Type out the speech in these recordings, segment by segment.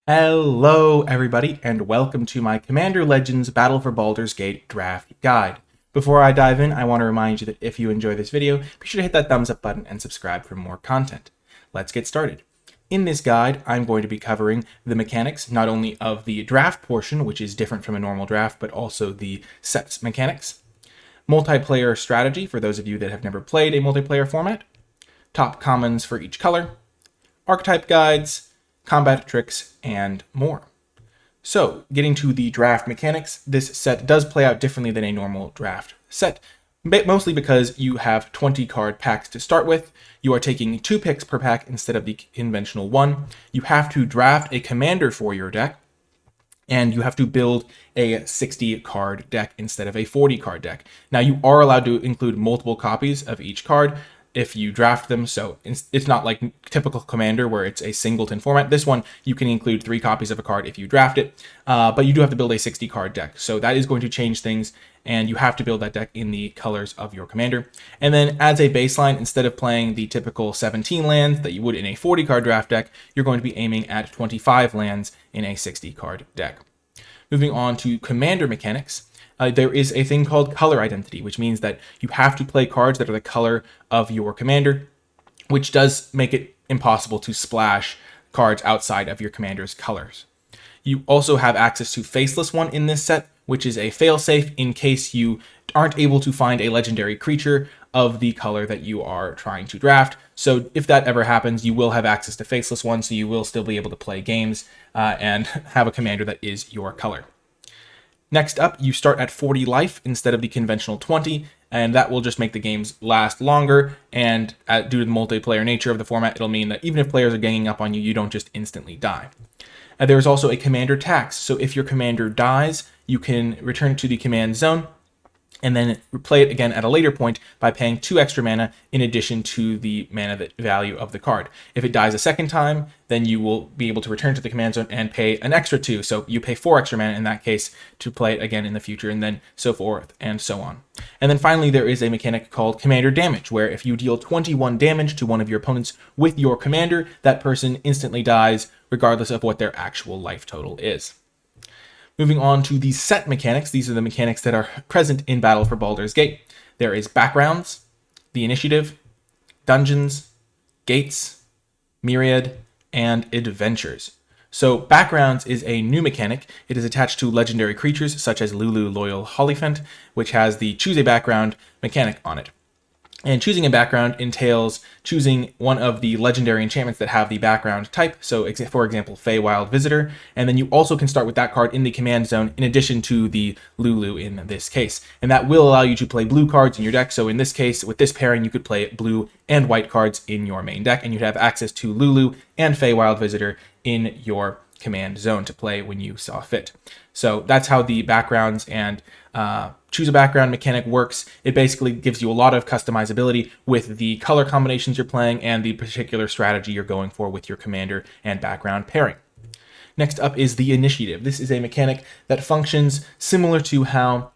Hello everybody, and welcome to my Commander Legends Battle for Baldur's Gate Draft Guide. Before I dive in, I want to remind you that if you enjoy this video, be sure to hit that thumbs up button and subscribe for more content. Let's get started. In this guide, I'm going to be covering the mechanics, not only of the draft portion, which is different from a normal draft, but also the sets mechanics, multiplayer strategy for those of you that have never played a multiplayer format, top commons for each color, archetype guides, combat tricks, and more. So, getting to the draft mechanics, this set does play out differently than a normal draft set, mostly because you have 20 card packs to start with. You are taking 2 picks per pack instead of the conventional 1. You have to draft a commander for your deck, and you have to build a 60 card deck instead of a 40 card deck. Now, you are allowed to include multiple copies of each card if you draft them, so it's not like typical Commander where it's a singleton format. This one, you can include 3 copies of a card if you draft it, but you do have to build a 60 card deck, so that is going to change things, and you have to build that deck in the colors of your commander. And then as a baseline, instead of playing the typical 17 lands that you would in a 40 card draft deck, you're going to be aiming at 25 lands in a 60 card deck. Moving on to commander mechanics, there is a thing called color identity, which means that you have to play cards that are the color of your commander, which does make it impossible to splash cards outside of your commander's colors. You also have access to Faceless One in this set, which is a failsafe in case you aren't able to find a legendary creature of the color that you are trying to draft. So if that ever happens, you will have access to Faceless One, so you will still be able to play games and have a commander that is your color. Next up, you start at 40 life instead of the conventional 20, and that will just make the games last longer, and due to the multiplayer nature of the format, it'll mean that even if players are ganging up on you, you don't just instantly die. There's also a commander tax, so if your commander dies, you can return to the command zone, and then play it again at a later point by paying 2 extra mana in addition to the mana value of the card. If it dies a second time, then you will be able to return to the command zone and pay an extra 2, so you pay 4 extra mana in that case to play it again in the future, and then so forth and so on. And then finally, there is a mechanic called commander damage, where if you deal 21 damage to one of your opponents with your commander, that person instantly dies regardless of what their actual life total is. Moving on to the set mechanics, these are the mechanics that are present in Battle for Baldur's Gate. There is backgrounds, the initiative, dungeons, gates, myriad, and adventures. So backgrounds is a new mechanic. It is attached to legendary creatures such as Lulu Loyal Hollyphant, which has the choose a background mechanic on it. And choosing a background entails choosing one of the legendary enchantments that have the background type, so for example, Feywild Visitor, and then you also can start with that card in the command zone in addition to the Lulu in this case. And that will allow you to play blue cards in your deck, so in this case, with this pairing, you could play blue and white cards in your main deck, and you'd have access to Lulu and Feywild Visitor in your command zone to play when you saw fit. So that's how the backgrounds and choose a background mechanic works. It basically gives you a lot of customizability with the color combinations you're playing and the particular strategy you're going for with your commander and background pairing. Next up is the initiative. This is a mechanic that functions similar to how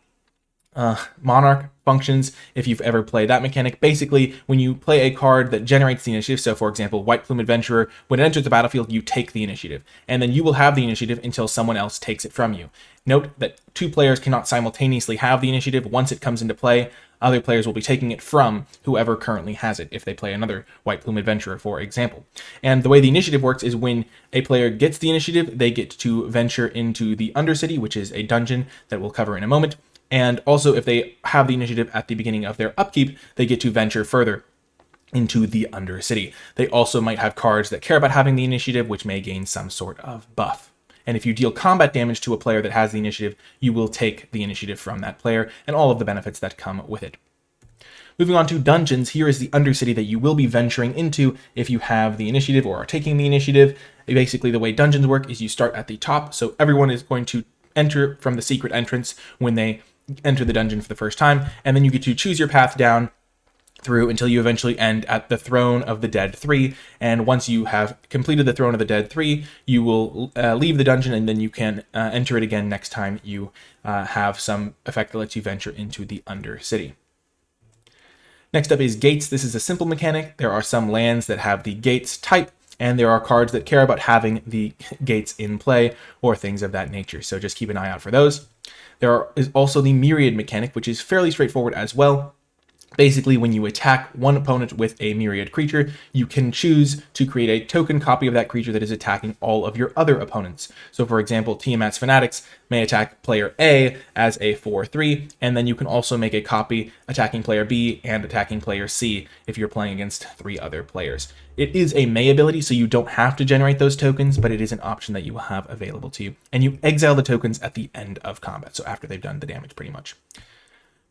Monarch functions if you've ever played that mechanic. Basically, when you play a card that generates the initiative, so for example, White Plume Adventurer, when it enters the battlefield, you take the initiative, and then you will have the initiative until someone else takes it from you. Note that 2 players cannot simultaneously have the initiative. Once it comes into play, other players will be taking it from whoever currently has it, if they play another White Plume Adventurer, for example. And the way the initiative works is when a player gets the initiative, they get to venture into the Undercity, which is a dungeon that we'll cover in a moment. And also, if they have the initiative at the beginning of their upkeep, they get to venture further into the Undercity. They also might have cards that care about having the initiative, which may gain some sort of buff. And if you deal combat damage to a player that has the initiative, you will take the initiative from that player and all of the benefits that come with it. Moving on to dungeons, here is the Undercity that you will be venturing into if you have the initiative or are taking the initiative. Basically, the way dungeons work is you start at the top, so everyone is going to enter from the secret entrance when they enter the dungeon for the first time, and then you get to choose your path down through until you eventually end at the Throne of the Dead 3, and once you have completed the Throne of the Dead 3, you will leave the dungeon, and then you can enter it again next time you have some effect that lets you venture into the Undercity. Next up is gates. This is a simple mechanic. There are some lands that have the gates type, and there are cards that care about having the gates in play or things of that nature, so just keep an eye out for those. There is also the myriad mechanic, which is fairly straightforward as well. Basically, when you attack one opponent with a myriad creature, you can choose to create a token copy of that creature that is attacking all of your other opponents. So for example, Tiamat's Fanatics may attack player A as a 4/3, and then you can also make a copy attacking player B and attacking player C if you're playing against 3 other players. It is a may ability, so you don't have to generate those tokens, but it is an option that you will have available to you. And you exile the tokens at the end of combat, so after they've done the damage pretty much.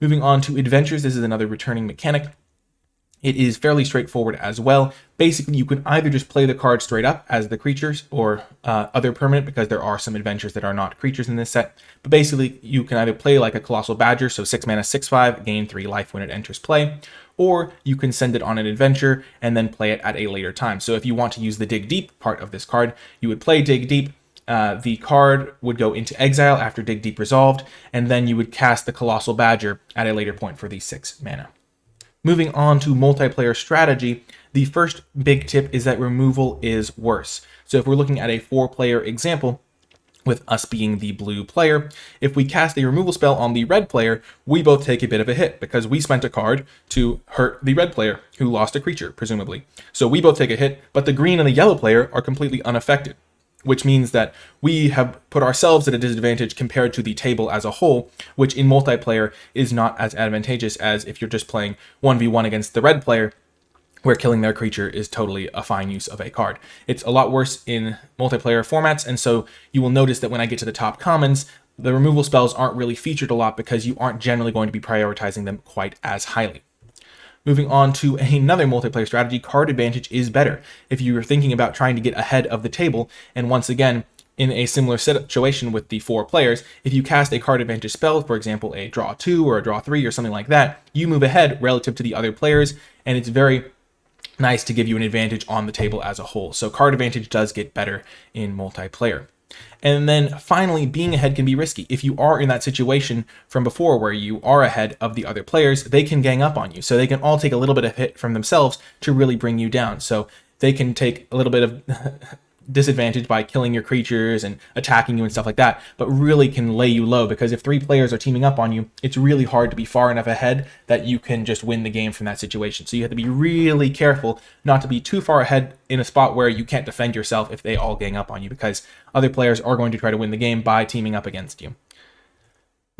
Moving on to adventures, this is another returning mechanic. It is fairly straightforward as well. Basically, you can either just play the card straight up as the creatures or other permanent, because there are some adventures that are not creatures in this set. But basically, you can either play like a Colossal Badger, so 6 mana, 6/5, gain 3 life when it enters play, or you can send it on an adventure and then play it at a later time. So if you want to use the Dig Deep part of this card, you would play Dig Deep. The card would go into exile after Dig Deep resolved, and then you would cast the Colossal Badger at a later point for the 6 mana. Moving on to multiplayer strategy, the first big tip is that removal is worse. So if we're looking at a 4-player example, with us being the blue player, if we cast a removal spell on the red player, we both take a bit of a hit because we spent a card to hurt the red player who lost a creature, presumably. So we both take a hit, but the green and the yellow player are completely unaffected, which means that we have put ourselves at a disadvantage compared to the table as a whole, which in multiplayer is not as advantageous as if you're just playing 1v1 against the red player, where killing their creature is totally a fine use of a card. It's a lot worse in multiplayer formats, and so you will notice that when I get to the top commons, the removal spells aren't really featured a lot because you aren't generally going to be prioritizing them quite as highly. Moving on to another multiplayer strategy, card advantage is better. If you're thinking about trying to get ahead of the table, and once again, in a similar situation with the 4 players, if you cast a card advantage spell, for example, a draw 2 or a draw 3 or something like that, you move ahead relative to the other players, and it's very nice to give you an advantage on the table as a whole. So card advantage does get better in multiplayer. And then finally, being ahead can be risky. If you are in that situation from before where you are ahead of the other players, they can gang up on you. So they can all take a little bit of hit from themselves to really bring you down. So they can take a little bit of disadvantage by killing your creatures and attacking you and stuff like that, but really can lay you low, because if 3 players are teaming up on you, it's really hard to be far enough ahead that you can just win the game from that situation. So you have to be really careful not to be too far ahead in a spot where you can't defend yourself if they all gang up on you, because other players are going to try to win the game by teaming up against you.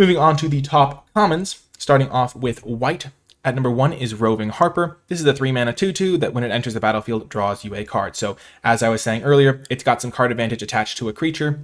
Moving on to the top commons, starting off with white. At number 1 is Roving Harper. This is a 3 mana 2/2 that when it enters the battlefield draws you a card. So as I was saying earlier, it's got some card advantage attached to a creature,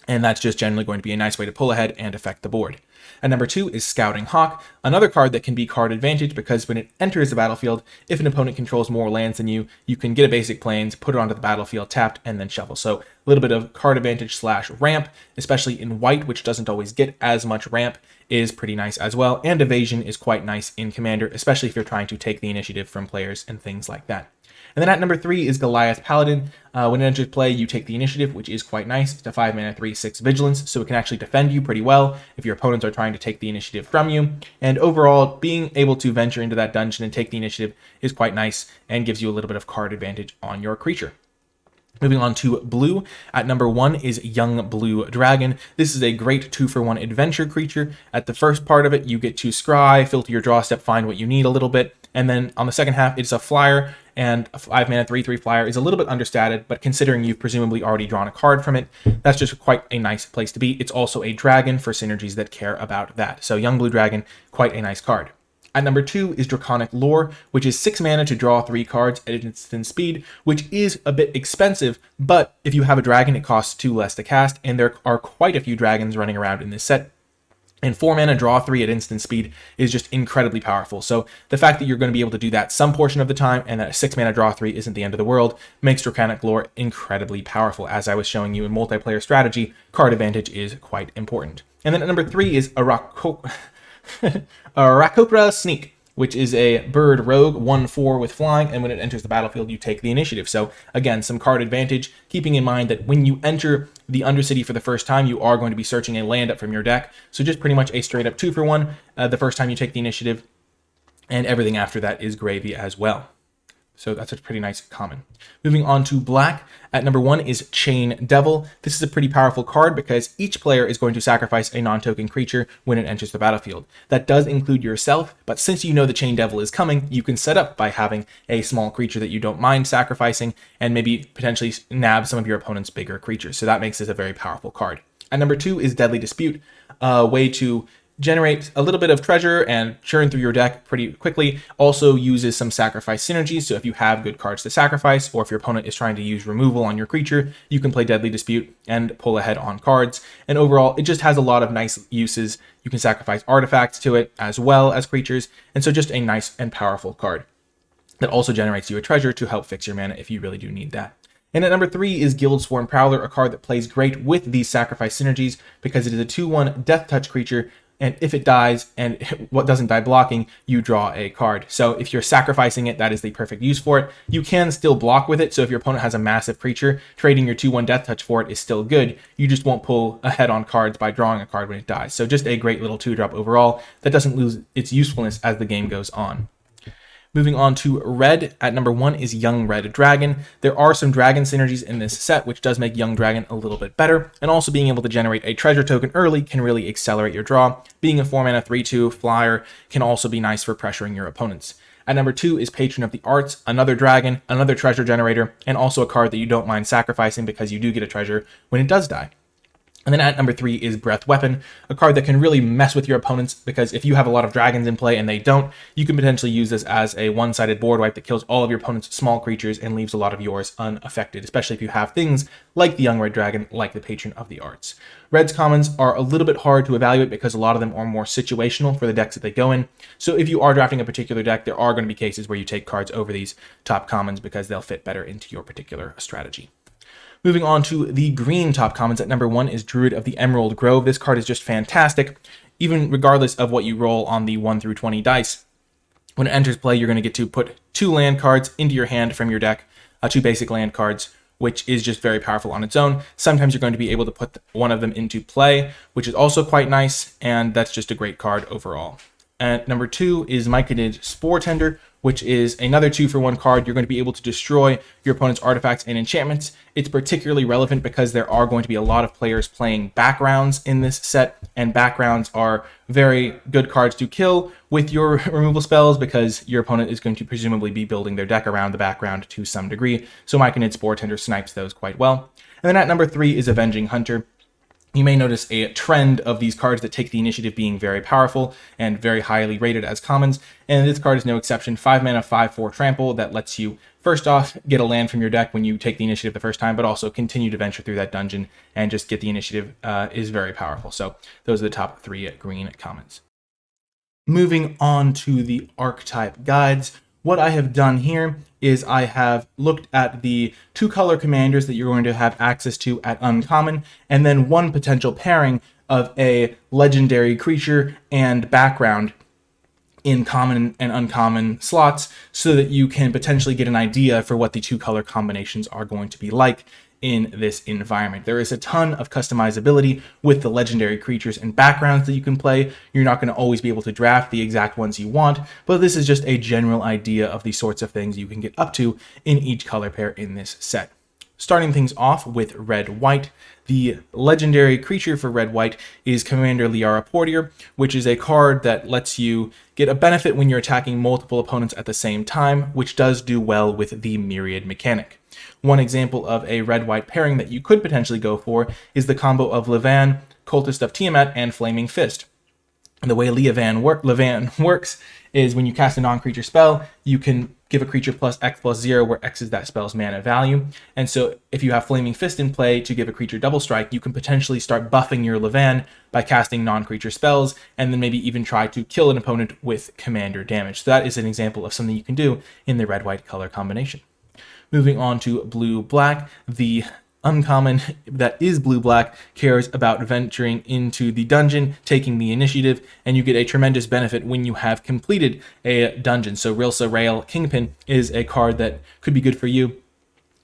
and that's just generally going to be a nice way to pull ahead and affect the board. At number 2 is Scouting Hawk, another card that can be card advantage because when it enters the battlefield, if an opponent controls more lands than you, you can get a basic plains, put it onto the battlefield tapped, and then shuffle. So a little bit of card advantage / ramp, especially in white, which doesn't always get as much ramp, is pretty nice as well. And evasion is quite nice in Commander, especially if you're trying to take the initiative from players and things like that. And then at number 3 is Goliath Paladin. When it enters play, you take the initiative, which is quite nice. It's a 5 mana 3/6 vigilance, so it can actually defend you pretty well if your opponents are trying to take the initiative from you. And overall, being able to venture into that dungeon and take the initiative is quite nice and gives you a little bit of card advantage on your creature. Moving on to blue, at number 1 is Young Blue Dragon. This is a great 2-for-1 adventure creature. At the first part of it, you get to scry, filter your draw step, find what you need a little bit. And then on the second half, it's a flyer, and a 5 mana 3/3 flyer is a little bit understated, but considering you've presumably already drawn a card from it, that's just quite a nice place to be. It's also a dragon for synergies that care about that. So Young Blue Dragon, quite a nice card. At number 2 is Draconic Lore, which is 6 mana to draw 3 cards at instant speed, which is a bit expensive, but if you have a dragon, it costs 2 less to cast, and there are quite a few dragons running around in this set. And 4 mana draw 3 at instant speed is just incredibly powerful. So the fact that you're going to be able to do that some portion of the time, and that 6 mana draw 3 isn't the end of the world, makes Draconic Lore incredibly powerful. As I was showing you in multiplayer strategy, card advantage is quite important. And then at number 3 is Rakopra Sneak, which is a bird rogue, 1/4 with flying, and when it enters the battlefield, you take the initiative. So again, some card advantage, keeping in mind that when you enter the Undercity for the first time, you are going to be searching a land up from your deck. So just pretty much a straight up 2-for-1 the first time you take the initiative, and everything after that is gravy as well. So that's a pretty nice common. Moving on to black, at number 1 is Chain Devil. This is a pretty powerful card because each player is going to sacrifice a non-token creature when it enters the battlefield. That does include yourself, but since you know the Chain Devil is coming, you can set up by having a small creature that you don't mind sacrificing and maybe potentially nab some of your opponent's bigger creatures. So that makes this a very powerful card. At number 2 is Deadly Dispute, a way to generate a little bit of treasure and churn through your deck pretty quickly. Also uses some sacrifice synergies, so if you have good cards to sacrifice, or if your opponent is trying to use removal on your creature, you can play Deadly Dispute and pull ahead on cards. And overall, it just has a lot of nice uses. You can sacrifice artifacts to it as well as creatures, and so just a nice and powerful card that also generates you a treasure to help fix your mana if you really do need that. And at number 3 is Guildsworn Prowler, a card that plays great with these sacrifice synergies because it is a 2/1 Death Touch creature, and if it dies and what doesn't die blocking, you draw a card. So if you're sacrificing it, that is the perfect use for it. You can still block with it, so if your opponent has a massive creature, trading your 2/1 Death Touch for it is still good. You just won't pull ahead on cards by drawing a card when it dies. So just a great little 2-drop overall that doesn't lose its usefulness as the game goes on. Moving on to red, at number 1 is Young Red Dragon. There are some dragon synergies in this set, which does make Young Dragon a little bit better, and also being able to generate a treasure token early can really accelerate your draw. Being a 4-mana 3/2 flyer can also be nice for pressuring your opponents. At number 2 is Patron of the Arts, another dragon, another treasure generator, and also a card that you don't mind sacrificing because you do get a treasure when it does die. And then at number 3 is Breath Weapon, a card that can really mess with your opponents because if you have a lot of dragons in play and they don't, you can potentially use this as a one-sided board wipe that kills all of your opponent's small creatures and leaves a lot of yours unaffected, especially if you have things like the Young Red Dragon, like the Patron of the Arts. Red's commons are a little bit hard to evaluate because a lot of them are more situational for the decks that they go in. So if you are drafting a particular deck, there are going to be cases where you take cards over these top commons because they'll fit better into your particular strategy. Moving on to the green top commons, at number 1 is Druid of the Emerald Grove. This card is just fantastic, even regardless of what you roll on the 1 through 20 dice. When it enters play, you're going to get to put 2 land cards into your hand from your deck, 2 basic land cards, which is just very powerful on its own. Sometimes you're going to be able to put one of them into play, which is also quite nice, and that's just a great card overall. At number 2 is Myconid Spore Tender, which is another 2-for-1 card. You're going to be able to destroy your opponent's artifacts and enchantments. It's particularly relevant because there are going to be a lot of players playing backgrounds in this set, and backgrounds are very good cards to kill with your removal spells because your opponent is going to presumably be building their deck around the background to some degree. So Myconid Spore Tender snipes those quite well. And then at number 3 is Avenging Hunter. You may notice a trend of these cards that take the initiative being very powerful and very highly rated as commons, and this card is no exception. 5-mana 5/4 trample that lets you, first off, get a land from your deck when you take the initiative the first time, but also continue to venture through that dungeon and just get the initiative is very powerful. So those are the top 3 green commons. Moving on to the archetype guides. What I have done here is I have looked at the 2 color commanders that you're going to have access to at uncommon, and then 1 potential pairing of a legendary creature and background in common and uncommon slots so that you can potentially get an idea for what the 2 color combinations are going to be like in this environment. There is a ton of customizability with the legendary creatures and backgrounds that you can play. You're not going to always be able to draft the exact ones you want, but this is just a general idea of the sorts of things you can get up to in each color pair in this set. Starting things off with red-white, the legendary creature for red-white is Commander Liara Portier, which is a card that lets you get a benefit when you're attacking multiple opponents at the same time, which does do well with the Myriad mechanic. One example of a red-white pairing that you could potentially go for is the combo of Levan, Cultist of Tiamat, and Flaming Fist. The way Levan works is when you cast a non-creature spell, you can give a creature plus X+0, where X is that spell's mana value. And so if you have Flaming Fist in play to give a creature double strike, you can potentially start buffing your Levan by casting non-creature spells, and then maybe even try to kill an opponent with commander damage. So that is an example of something you can do in the red-white color combination. Moving on to blue-black, the uncommon that is blue-black cares about venturing into the dungeon, taking the initiative, and you get a tremendous benefit when you have completed a dungeon. So Rilsa Rail Kingpin is a card that could be good for you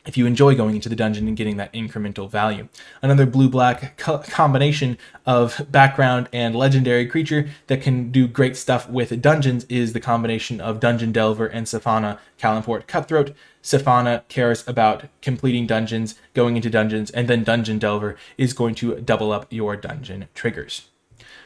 if you enjoy going into the dungeon and getting that incremental value. Another blue-black combination of background and legendary creature that can do great stuff with dungeons is the combination of Dungeon Delver and Safana Kalimport Cutthroat. Safana cares about completing dungeons, going into dungeons, and then Dungeon Delver is going to double up your dungeon triggers.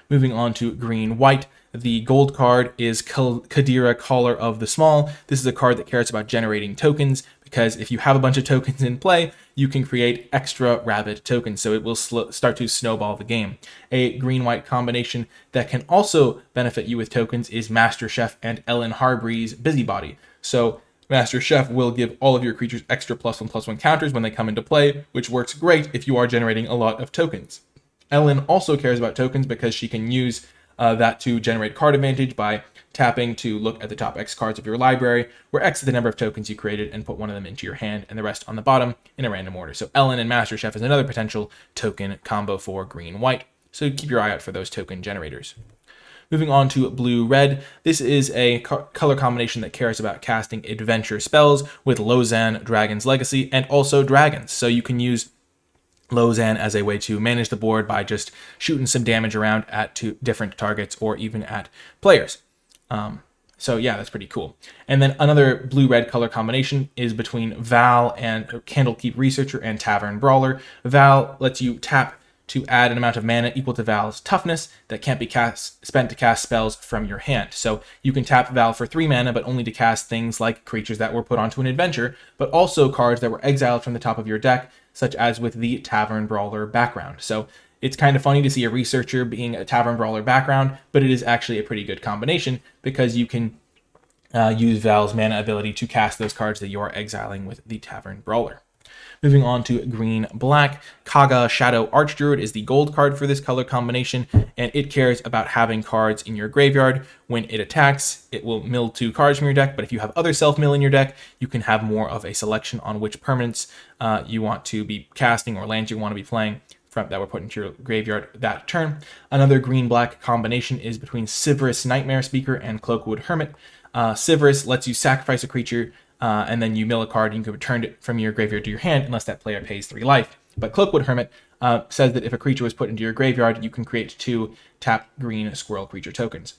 Moving on to green-white, the gold card is Kadira, Caller of the Small. This is a card that cares about generating tokens, because if you have a bunch of tokens in play, you can create extra rabbit tokens, so it will start to snowball the game. A green-white combination that can also benefit you with tokens is Master Chef and Ellen Harbree's Busybody. So Master Chef will give all of your creatures extra +1/+1 counters when they come into play, which works great if you are generating a lot of tokens. Ellen also cares about tokens because she can use that to generate card advantage by tapping to look at the top X cards of your library, where X is the number of tokens you created, and put one of them into your hand and the rest on the bottom in a random order. So Ellen and Master Chef is another potential token combo for green-white. So keep your eye out for those token generators. Moving on to blue-red, this is a color combination that cares about casting adventure spells with Lozan, Dragon's Legacy, and also dragons. So you can use Lozan as a way to manage the board by just shooting some damage around at different targets or even at players. So yeah, that's pretty cool. And then another blue-red color combination is between Val and Candlekeep Researcher and Tavern Brawler. Val lets you tap to add an amount of mana equal to Val's toughness that can't be spent to cast spells from your hand. So you can tap Val for 3 mana, but only to cast things like creatures that were put onto an adventure, but also cards that were exiled from the top of your deck, such as with the Tavern Brawler background. So it's kind of funny to see a Researcher being a Tavern Brawler background, but it is actually a pretty good combination because you can use Val's mana ability to cast those cards that you are exiling with the Tavern Brawler. Moving on to green-black, Kaga Shadow Archdruid is the gold card for this color combination, and it cares about having cards in your graveyard. When it attacks, it will mill 2 cards from your deck, but if you have other self-mill in your deck, you can have more of a selection on which permanents you want to be casting or lands you want to be playing that were put into your graveyard that turn. Another green-black combination is between Sivirus Nightmare Speaker and Cloakwood Hermit. Sivirus lets you sacrifice a creature, and then you mill a card and you can return it from your graveyard to your hand unless that player pays 3 life. But Cloakwood Hermit says that if a creature was put into your graveyard, you can create 2 tap green squirrel creature tokens.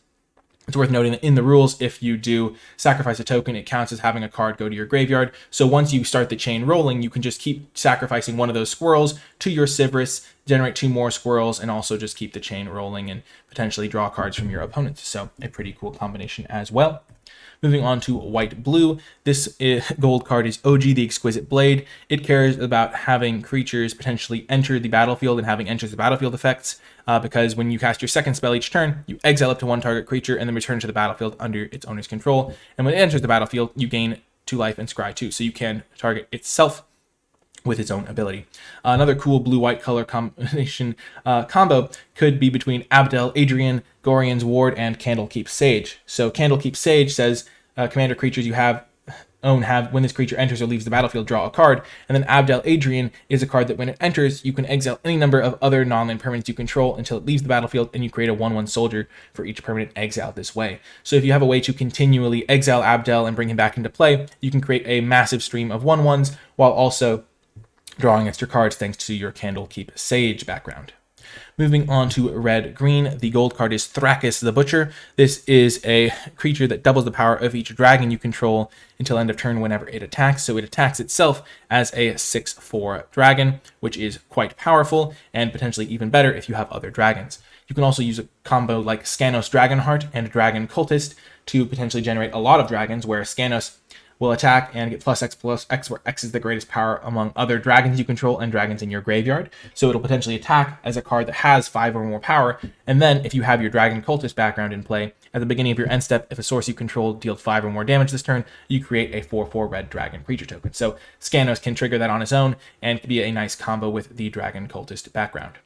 It's worth noting that in the rules, if you do sacrifice a token, it counts as having a card go to your graveyard. So once you start the chain rolling, you can just keep sacrificing one of those squirrels to your Sivirus, generate 2 more squirrels, and also just keep the chain rolling and potentially draw cards from your opponents. So a pretty cool combination as well. Moving on to white-blue, this gold card is OG the Exquisite Blade. It cares about having creatures potentially enter the battlefield and having enters the battlefield effects, because when you cast your second spell each turn, you exile up to 1 target creature and then return to the battlefield under its owner's control. And when it enters the battlefield, you gain 2 life and scry 2, so you can target itself with its own ability. Another cool blue-white color combination combo could be between Abdel Adrian, Gorian's Ward, and Candlekeep Sage. So Candlekeep Sage says commander creatures you have when this creature enters or leaves the battlefield, draw a card. And then Abdel Adrian is a card that when it enters, you can exile any number of other non-land permanents you control until it leaves the battlefield, and you create a 1/1 soldier for each permanent exiled this way. So if you have a way to continually exile Abdel and bring him back into play, you can create a massive stream of 1/1s while also drawing extra cards thanks to your Candlekeep Sage background. Moving on to red-green, the gold card is Thrakkus the Butcher. This is a creature that doubles the power of each dragon you control until end of turn whenever it attacks. So it attacks itself as a 6/4 dragon, which is quite powerful and potentially even better if you have other dragons. You can also use a combo like Scanos Dragonheart and Dragon Cultist to potentially generate a lot of dragons, where Scanos will attack and get +X, where X is the greatest power among other dragons you control and dragons in your graveyard. So it'll potentially attack as a card that has 5 or more power. And then if you have your Dragon Cultist background in play, at the beginning of your end step, if a source you control deals 5 or more damage this turn, you create a 4/4 red dragon creature token. So Scanos can trigger that on his own and be a nice combo with the Dragon Cultist background.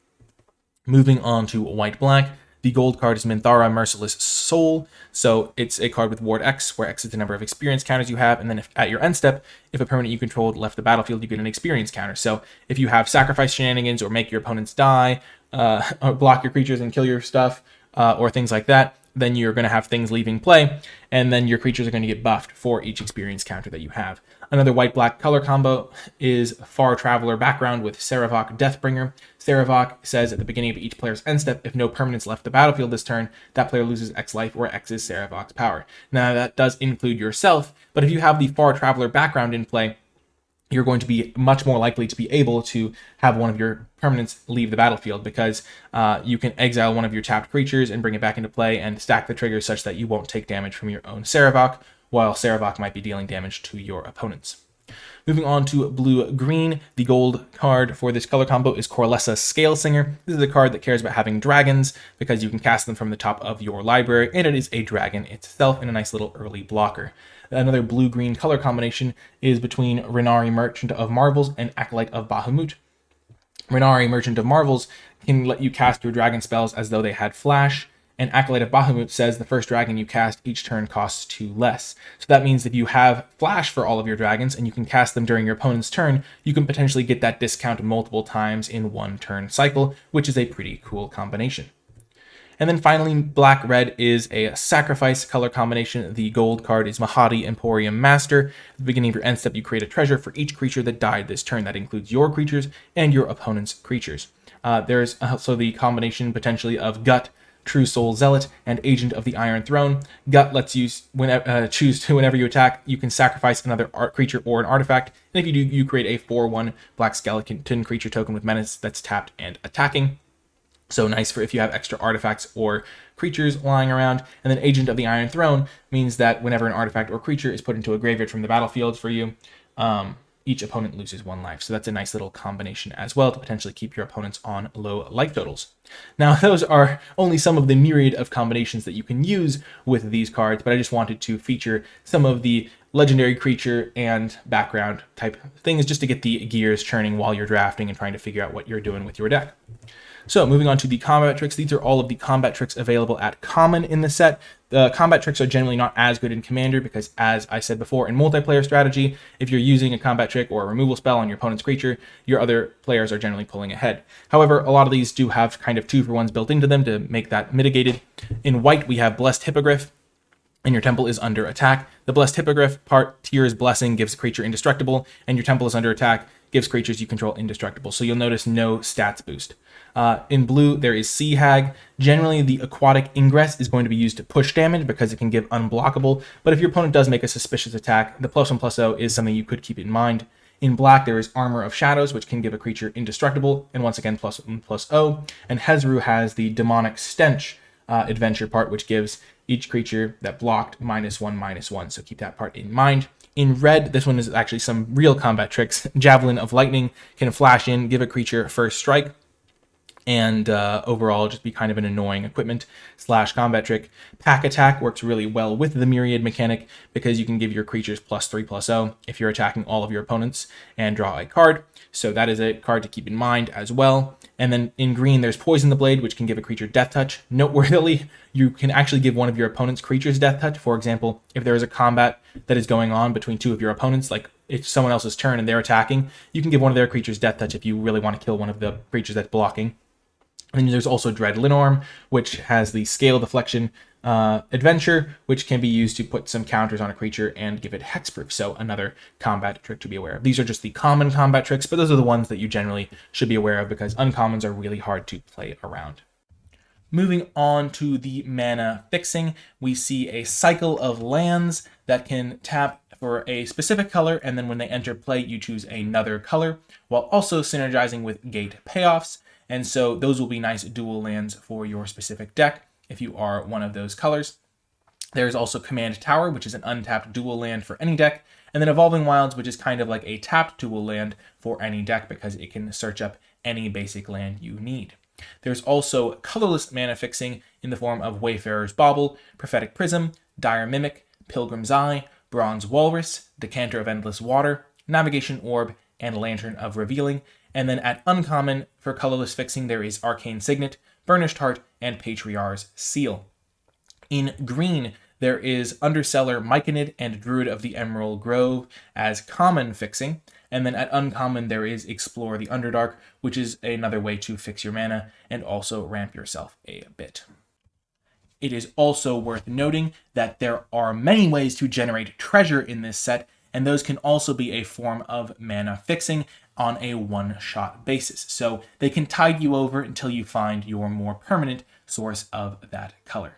Moving on to white-black. The gold card is Minthara Merciless Soul. So it's a card with Ward X, where X is the number of experience counters you have. And then if at your end step, if a permanent you controlled left the battlefield, you get an experience counter. So if you have sacrifice shenanigans or make your opponents die, or block your creatures and kill your stuff, or things like that, then you're going to have things leaving play, and then your creatures are going to get buffed for each experience counter that you have. Another white-black color combo is Far Traveler background with Sarevok Deathbringer. Sarevok says at the beginning of each player's end step, if no permanents left the battlefield this turn, that player loses X life, where X is Sarevok's power. Now, that does include yourself, but if you have the Far Traveler background in play, you're going to be much more likely to be able to have one of your permanents leave the battlefield, because you can exile one of your tapped creatures and bring it back into play and stack the triggers such that you won't take damage from your own Sarevok, while Sarevok might be dealing damage to your opponents. Moving on to blue-green, the gold card for this color combo is Corlessa Scalesinger. This is a card that cares about having dragons because you can cast them from the top of your library, and it is a dragon itself and a nice little early blocker. Another blue-green color combination is between Renari Merchant of Marvels and Acolyte of Bahamut. Renari Merchant of Marvels can let you cast your dragon spells as though they had flash, and Acolyte of Bahamut says the first dragon you cast each turn costs 2 less. So that means if you have flash for all of your dragons and you can cast them during your opponent's turn, you can potentially get that discount multiple times in one turn cycle, which is a pretty cool combination. And then finally, black-red is a sacrifice color combination. The gold card is Mahadi Emporium Master. At the beginning of your end step, you create a treasure for each creature that died this turn. That includes your creatures and your opponent's creatures. There's also the combination potentially of Gut, True Soul Zealot, and Agent of the Iron Throne. Gut lets you choose to, whenever you attack, you can sacrifice another creature or an artifact. And if you do, you create a 4/1 black skeleton creature token with menace that's tapped and attacking. So nice for if you have extra artifacts or creatures lying around. And then Agent of the Iron Throne means that whenever an artifact or creature is put into a graveyard from the battlefield for you, each opponent loses 1 life. So that's a nice little combination as well to potentially keep your opponents on low life totals. Now, those are only some of the myriad of combinations that you can use with these cards, but I just wanted to feature some of the legendary creature and background type things just to get the gears churning while you're drafting and trying to figure out what you're doing with your deck. So moving on to the combat tricks, these are all of the combat tricks available at common in the set. The combat tricks are generally not as good in Commander because, as I said before, in multiplayer strategy, if you're using a combat trick or a removal spell on your opponent's creature, your other players are generally pulling ahead. However, a lot of these do have kind of 2-for-1s built into them to make that mitigated. In white, we have Blessed Hippogriff, and your temple is under attack. The Blessed Hippogriff part, Tyr's Blessing, gives a creature indestructible, and your temple is under attack, gives creatures you control indestructible. So you'll notice no stats boost. In blue, there is Sea Hag. Generally, the aquatic ingress is going to be used to push damage because it can give unblockable, but if your opponent does make a suspicious attack, the +1/+0 is something you could keep in mind. In black, there is Armor of Shadows, which can give a creature indestructible, and once again, +1/+0. And Hezru has the Demonic Stench adventure part, which gives each creature that blocked -1/-1, so keep that part in mind. In red, this one is actually some real combat tricks. Javelin of Lightning can flash in, give a creature first strike, and overall just be kind of an annoying equipment / combat trick. Pack Attack works really well with the Myriad mechanic because you can give your creatures +3/+0 if you're attacking all of your opponents and draw a card. So that is a card to keep in mind as well. And then in green, there's Poison the Blade, which can give a creature Death Touch. Noteworthily, you can actually give one of your opponent's creatures Death Touch. For example, if there is a combat that is going on between 2 of your opponents, like it's someone else's turn and they're attacking, you can give one of their creatures Death Touch if you really want to kill one of the creatures that's blocking. And there's also Dread Linorm, which has the Scale Deflection adventure, which can be used to put some counters on a creature and give it hexproof. So another combat trick to be aware of. These are just the common combat tricks, but those are the ones that you generally should be aware of because uncommons are really hard to play around. Moving on to the mana fixing, we see a cycle of lands that can tap for a specific color, and then when they enter play, you choose another color, while also synergizing with gate payoffs. And so those will be nice dual lands for your specific deck if you are one of those colors. There's also Command Tower, which is an untapped dual land for any deck. And then Evolving Wilds, which is kind of like a tapped dual land for any deck because it can search up any basic land you need. There's also colorless mana fixing in the form of Wayfarer's Bauble, Prophetic Prism, Dire Mimic, Pilgrim's Eye, Bronze Walrus, Decanter of Endless Water, Navigation Orb, and Lantern of Revealing. And then at uncommon, for colorless fixing, there is Arcane Signet, Burnished Heart, and Patriarch's Seal. In green, there is Underseller, Myconid, and Druid of the Emerald Grove as common fixing. And then at uncommon, there is Explore the Underdark, which is another way to fix your mana and also ramp yourself a bit. It is also worth noting that there are many ways to generate treasure in this set, and those can also be a form of mana fixing on a one-shot basis. So they can tide you over until you find your more permanent source of that color.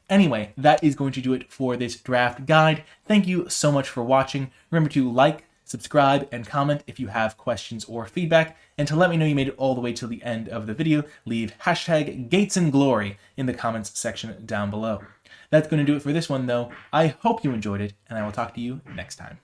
Anyway, that is going to do it for this draft guide. Thank you so much for watching. Remember to like, subscribe, and comment if you have questions or feedback. And to let me know you made it all the way till the end of the video, leave #GatesandGlory in the comments section down below. That's going to do it for this one, though. I hope you enjoyed it, and I will talk to you next time.